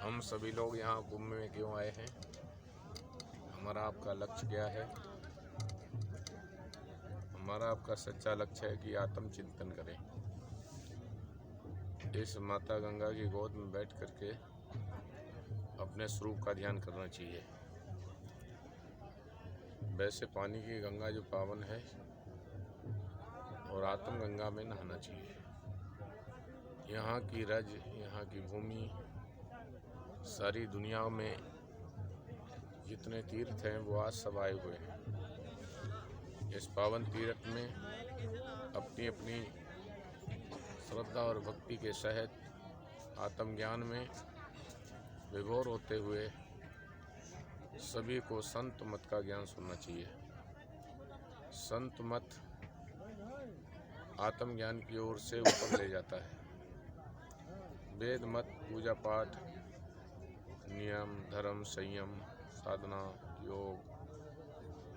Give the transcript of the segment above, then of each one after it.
हम सभी लोग यहाँ कुंभ में क्यों आए हैं, हमारा आपका लक्ष्य क्या है। हमारा आपका सच्चा लक्ष्य है कि आत्मचिंतन करें। इस माता गंगा की गोद में बैठ करके अपने स्वरूप का ध्यान करना चाहिए। वैसे पानी की गंगा जो पावन है और आत्म गंगा में नहाना चाहिए। यहाँ की रज, यहाँ की भूमि, सारी दुनिया में जितने तीर्थ हैं वो आज सब आए हुए हैं। इस पावन तीर्थ में अपनी अपनी श्रद्धा और भक्ति के सहित आत्मज्ञान में विभोर होते हुए सभी को संत मत का ज्ञान सुनना चाहिए। संत मत आत्मज्ञान की ओर से ऊपर ले जाता है। वेद मत पूजा पाठ, नियम, धर्म, संयम, साधना, योग,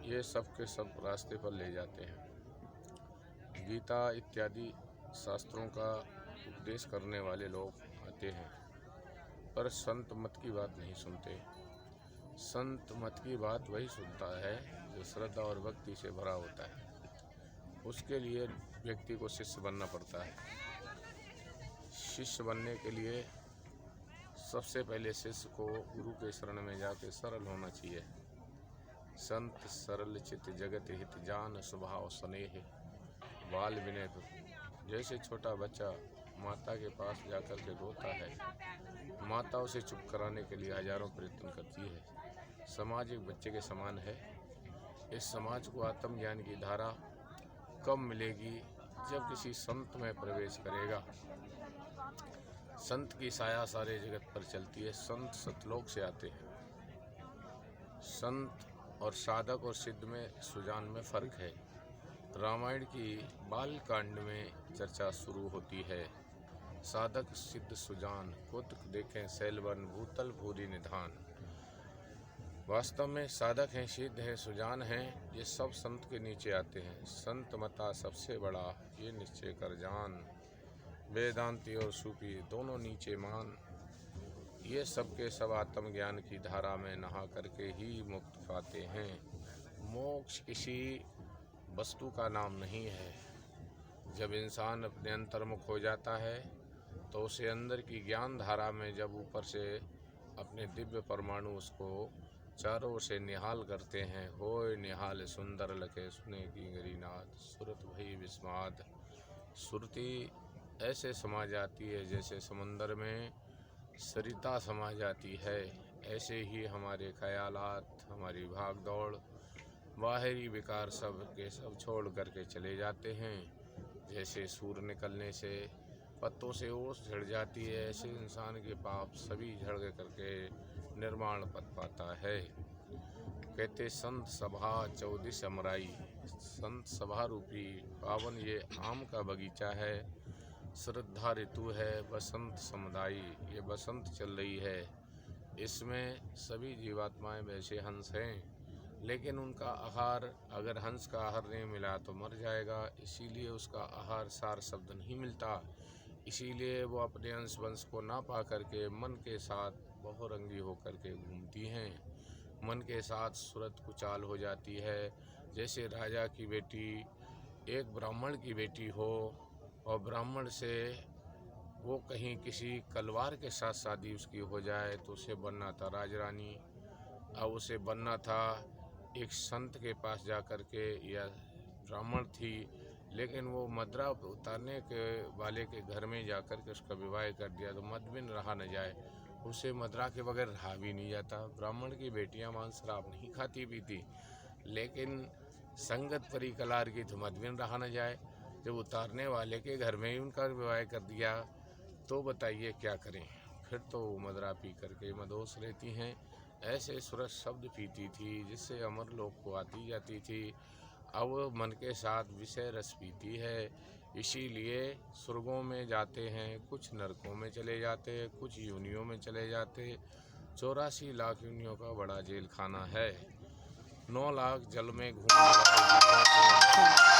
ये सब के सब रास्ते पर ले जाते हैं। गीता इत्यादि शास्त्रों का उपदेश करने वाले लोग आते हैं, पर संत मत की बात नहीं सुनते। संत मत की बात वही सुनता है जो श्रद्धा और भक्ति से भरा होता है। उसके लिए व्यक्ति को शिष्य बनना पड़ता है। शिष्य बनने के लिए सबसे पहले शिष्य को गुरु के शरण में जाके सरल होना चाहिए। संत सरल चित जगत हित जान स्वभाव स्नेह बाल विनय। जैसे छोटा बच्चा माता के पास जाकर के रोता है, माता उसे चुप कराने के लिए हजारों प्रयत्न करती है। समाज एक बच्चे के समान है। इस समाज को आत्मज्ञान की धारा कब मिलेगी? जब किसी संत में प्रवेश करेगा। संत की साया सारे जगत पर चलती है। संत सतलोक से आते हैं। संत और साधक और सिद्ध में सुजान में फर्क है। रामायण की बाल कांड में चर्चा शुरू होती है। साधक सिद्ध सुजान कुतुक देखें सैलवन भूतल भूरी निधान। वास्तव में साधक हैं, सिद्ध हैं, सुजान हैं, ये सब संत के नीचे आते हैं। संत मता सबसे बड़ा ये निश्चय कर जान। वेदांती और सूफी दोनों नीचे मान। ये सब के सब आत्मज्ञान की धारा में नहा करके ही मुक्त पाते हैं। मोक्ष किसी वस्तु का नाम नहीं है। जब इंसान अपने अंतर्मुख हो जाता है तो उसे अंदर की ज्ञान धारा में जब ऊपर से अपने दिव्य परमाणु उसको चारों ओर से निहाल करते हैं। होय निहाल सुंदर लखे सुने की गरीनाथ सुरत भई विस्माद। सुरती ऐसे समा जाती है जैसे समंदर में सरिता समा जाती है। ऐसे ही हमारे ख्यालात, हमारी भाग दौड़, बाहरी विकार सब के सब छोड़ करके चले जाते हैं। जैसे सूर्य निकलने से पत्तों से ओस झड़ जाती है, ऐसे इंसान के पाप सभी झड़ करके निर्माण पद पाता है। कहते संत सभा 14 अमराई। संत सभा रूपी पावन ये आम का बगीचा है। श्रद्धा ऋतु है, बसंत समुदायी, ये बसंत चल रही है। इसमें सभी जीवात्माएं वैसे हंस हैं, लेकिन उनका आहार, अगर हंस का आहार नहीं मिला तो मर जाएगा। इसीलिए उसका आहार सार शब्द नहीं मिलता। इसीलिए वो अपने अंश वंश को ना पा करके मन के साथ बहुरंगी होकर के घूमती हैं। मन के साथ सूरत कुचाल हो जाती है। जैसे राजा की बेटी एक ब्राह्मण की बेटी हो और ब्राह्मण से वो कहीं किसी कलवार के साथ शादी उसकी हो जाए तो उसे बनना था राजरानी। अब उसे बनना था एक संत के पास जाकर के, या ब्राह्मण थी लेकिन वो मदरा उतारने के वाले के घर में जाकर के उसका विवाह कर दिया तो मदबिन रहा न जाए। उसे मदरा के बगैर रहा भी नहीं जाता। ब्राह्मण की बेटियां मांस शराब नहीं खाती पीती, लेकिन संगत परी कलार की तो मदबिन रहा न जाए। जब उतारने वाले के घर में ही उनका विवाह कर दिया तो बताइए क्या करें। फिर तो मदरा पी करके मदोस रहती हैं। ऐसे सूरज शब्द पीती थी जिससे अमर लोक को आती जाती थी। अब मन के साथ विषय रस पीती है। इसीलिए स्वर्गों में जाते हैं, कुछ नरकों में चले जाते, कुछ योनियों में चले जाते। 84 लाख योनियों का बड़ा जेल खाना है। 9 लाख जल में घूमने वाले